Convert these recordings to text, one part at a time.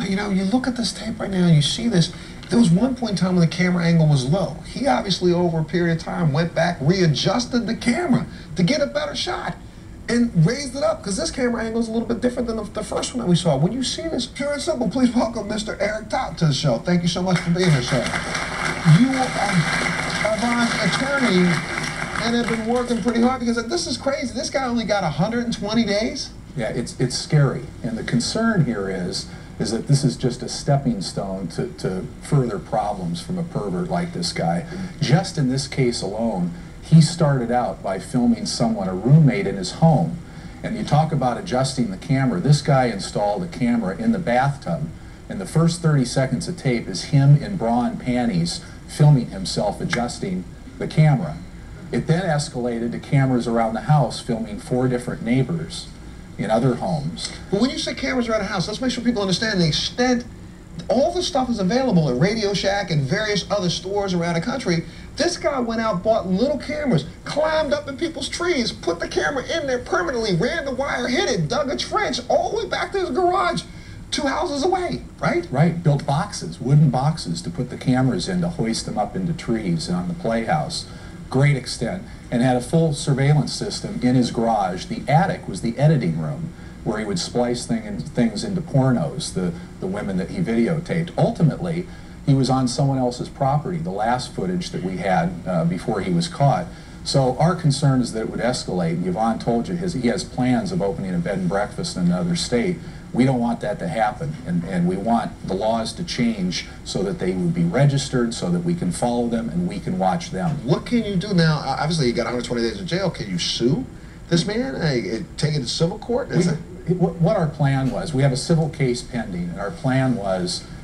you know, you look at this tape right now and you see this. There was one point in time when the camera angle was low. He obviously, over a period of time, went back, readjusted the camera to get a better shot and raised it up, because this camera angle is a little bit different than the first one that we saw. When you see this, pure and simple, please welcome Mr. Eric Traut to the show. Thank you so much for being here, sir. You are Yvonne's attorney and have been working pretty hard, because this is crazy. This guy only got 120 days? Yeah, it's scary. And the concern here is that this is just a stepping stone to further problems from a pervert like this guy. Just in this case alone, he started out by filming someone, a roommate in his home. And you talk about adjusting the camera. This guy installed a camera in the bathtub. And the first 30 seconds of tape is him in bra and panties filming himself adjusting the camera. It then escalated to cameras around the house filming 4 different neighbors in other homes. But when you say cameras around the house, let's make sure people understand the extent. All the stuff is available at Radio Shack and various other stores around the country. This guy went out, bought little cameras, climbed up in people's trees, put the camera in there permanently, ran the wire, hit it, dug a trench all the way back to his garage, 2 houses away, right? Right, built boxes, wooden boxes to put the cameras in to hoist them up into trees and on the playhouse. Great extent. And had a full surveillance system in his garage. The attic was the editing room where he would splice things into pornos, the women that he videotaped. Ultimately, he was on someone else's property, the last footage that we had before he was caught. So our concern is that it would escalate. Yvonne told you he has plans of opening a bed and breakfast in another state. We don't want that to happen, and we want the laws to change so that they would be registered, so that we can follow them and we can watch them. What can you do now? Obviously, you got 120 days in jail. Can you sue this man? Take it to civil court? What our plan was, we have a civil case pending, and our plan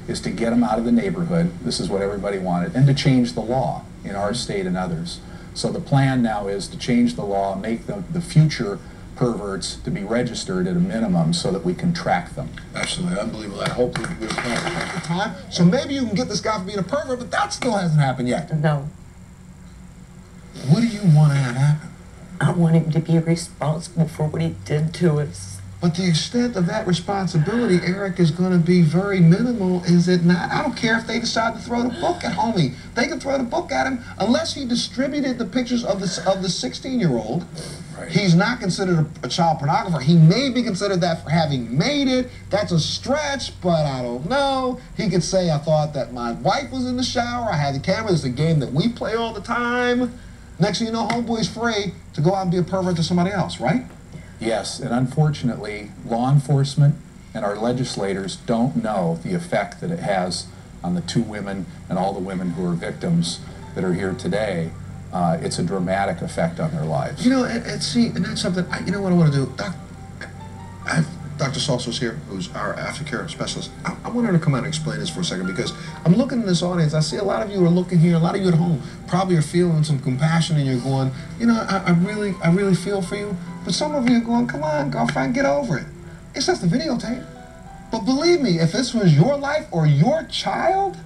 is to get him out of the neighborhood. This is what everybody wanted, and to change the law in our state and others. So the plan now is to change the law, make the future perverts to be registered at a minimum so that we can track them. Absolutely, unbelievable. I hope we'll accomplish the time. So maybe you can get this guy for being a pervert, but that still hasn't happened yet. No. What do you want to have happen? I want him to be responsible for what he did to us. But the extent of that responsibility, Eric, is going to be very minimal, is it not? I don't care if they decide to throw the book at homie. They can throw the book at him unless he distributed the pictures of the 16-year-old. Right. He's not considered a child pornographer. He may be considered that for having made it. That's a stretch, but I don't know. He could say, I thought that my wife was in the shower. I had the camera. It's a game that we play all the time. Next thing you know, homeboy's free to go out and be a pervert to somebody else, right? Yes, and unfortunately, law enforcement and our legislators don't know the effect that it has on the 2 women and all the women who are victims that are here today. It's a dramatic effect on their lives. You know, and that's something, you know what I want to do? Dr. Salso's here, who's our aftercare specialist. I want her to come out and explain this for a second, because I'm looking in this audience. I see a lot of you are looking here, a lot of you at home probably are feeling some compassion, and you're going, you know, I really feel for you. But some of you are going, come on, girlfriend, get over it. It's just a videotape. But believe me, if this was your life or your child,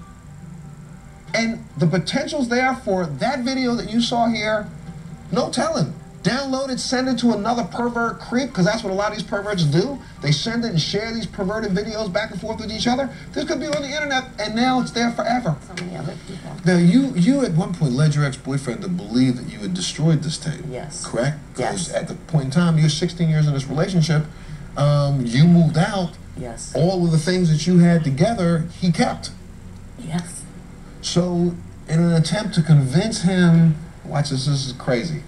and the potential's there for that video that you saw here, no telling. Download it, send it to another pervert creep, because that's what a lot of these perverts do. They send it and share these perverted videos back and forth with each other. This could be on the internet, and now it's there forever. So many other people. Now, you at one point led your ex-boyfriend to believe that you had destroyed this tape. Yes. Correct? Yes. Because at the point in time, you're 16 years in this relationship, you moved out. Yes. All of the things that you had together, he kept. Yes. So, in an attempt to convince him, watch this is crazy,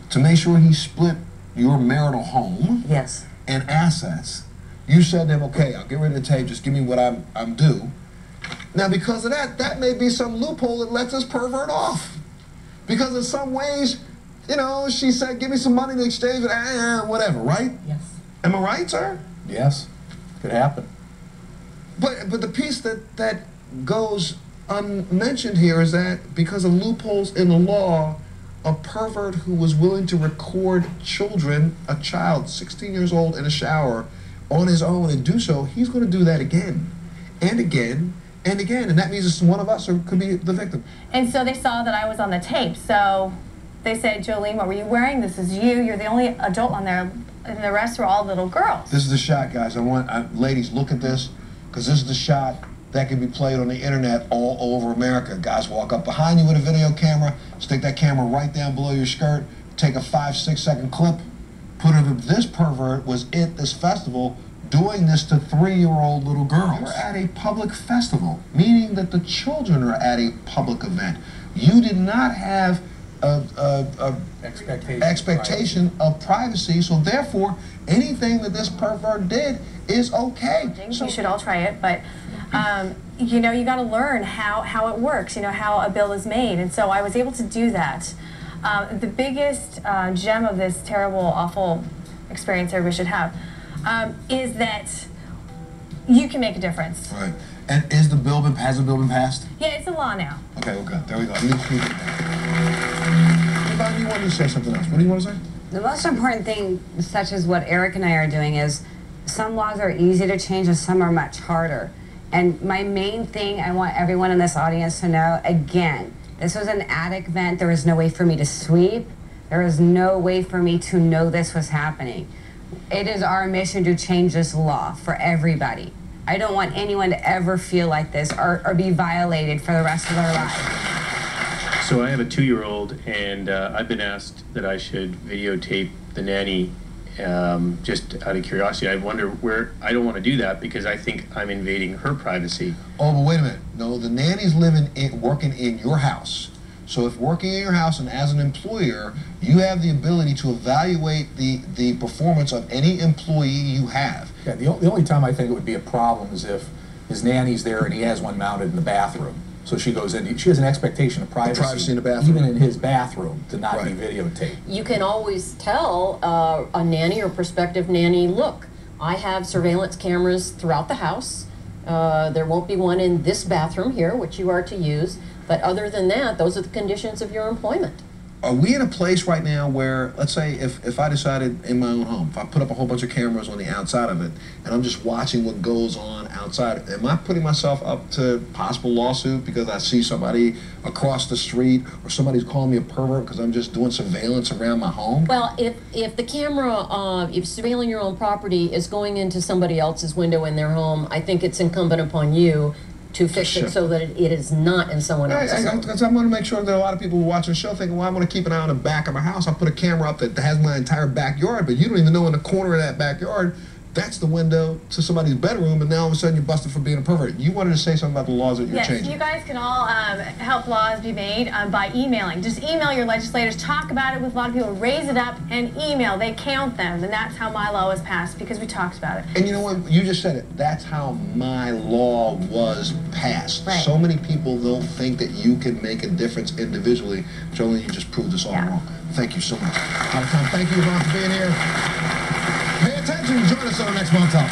to make sure he split your marital home, yes, and assets, you said to him, okay, I'll get rid of the tape, just give me what I'm due. Now, because of that may be some loophole that lets us pervert off. Because in some ways, you know, she said, give me some money to exchange with, whatever, right? Yes. Am I right, sir? Yes, could happen. But the piece that goes unmentioned here is that because of loopholes in the law, a pervert who was willing to record children, a child 16 years old in a shower on his own and do so, he's going to do that again and again and again. And that means it's one of us or could be the victim. And so they saw that I was on the tape. So they said, Jolene, what were you wearing? This is you. You're the only adult on there. And the rest were all little girls. This is the shot, guys. I want ladies, look at this. because this is the shot that can be played on the internet all over America. Guys walk up behind you with a video camera, stick that camera right down below your skirt, take a 5-6 second clip, put it up. This pervert was at this festival doing this to 3-year-old little girls. You're at a public festival, meaning that the children are at a public event. You did not have a expectation of privacy, so therefore anything that this pervert did is okay. So you should all try it, but you know, you got to learn how it works, you know, how a bill is made, and so I was able to do that. The biggest gem of this terrible, awful experience everybody should have is that you can make a difference. Right. And has the bill been passed? Yeah, it's a law now. Okay, well, good. There we go. Anybody, you want to say something else? What do you want to say? The most important thing, such as what Eric and I are doing, is some laws are easy to change and some are much harder. And my main thing I want everyone in this audience to know, again, this was an attic vent. There was no way for me to sweep. There was no way for me to know this was happening. It is our mission to change this law for everybody. I don't want anyone to ever feel like this or be violated for the rest of their life. So I have a 2-year-old, and I've been asked that I should videotape the nanny just out of curiosity. I wonder where, I don't want to do that because I think I'm invading her privacy. Oh, but wait a minute. No, the nanny's working in your house. So if working in your house and as an employer, you have the ability to evaluate the performance of any employee you have. Yeah, the only time I think it would be a problem is if his nanny's there and he has one mounted in the bathroom. So she goes in, she has an expectation of privacy in the bathroom. even in his bathroom, to not be videotaped. You can always tell a nanny or prospective nanny, look, I have surveillance cameras throughout the house. There won't be one in this bathroom here, which you are to use. But other than that, those are the conditions of your employment. Are we in a place right now where, let's say, if I decided in my own home, if I put up a whole bunch of cameras on the outside of it, and I'm just watching what goes on outside, am I putting myself up to possible lawsuit because I see somebody across the street, or somebody's calling me a pervert because I'm just doing surveillance around my home? Well, if the camera, if surveilling your own property is going into somebody else's window in their home, I think it's incumbent upon you to fix it so that it is not in someone else's home. Because I want to make sure that a lot of people who are watching the show thinking, well, I want to keep an eye on the back of my house. I'll put a camera up that has my entire backyard, but you don't even know in the corner of that backyard, that's the window to somebody's bedroom, and now all of a sudden you're busted for being a pervert. You wanted to say something about the laws that you're changing. Yes, you guys can all help laws be made by emailing. Just email your legislators, talk about it with a lot of people, raise it up, and email. They count them, and that's how my law was passed, because we talked about it. And you know what? You just said it. That's how my law was passed. Right. So many people don't think that you can make a difference individually. Jolene, you just proved us all wrong. Thank you so much. Out of time. Thank you, Yvonne, for being here. Pay attention. Join us on the next Montel.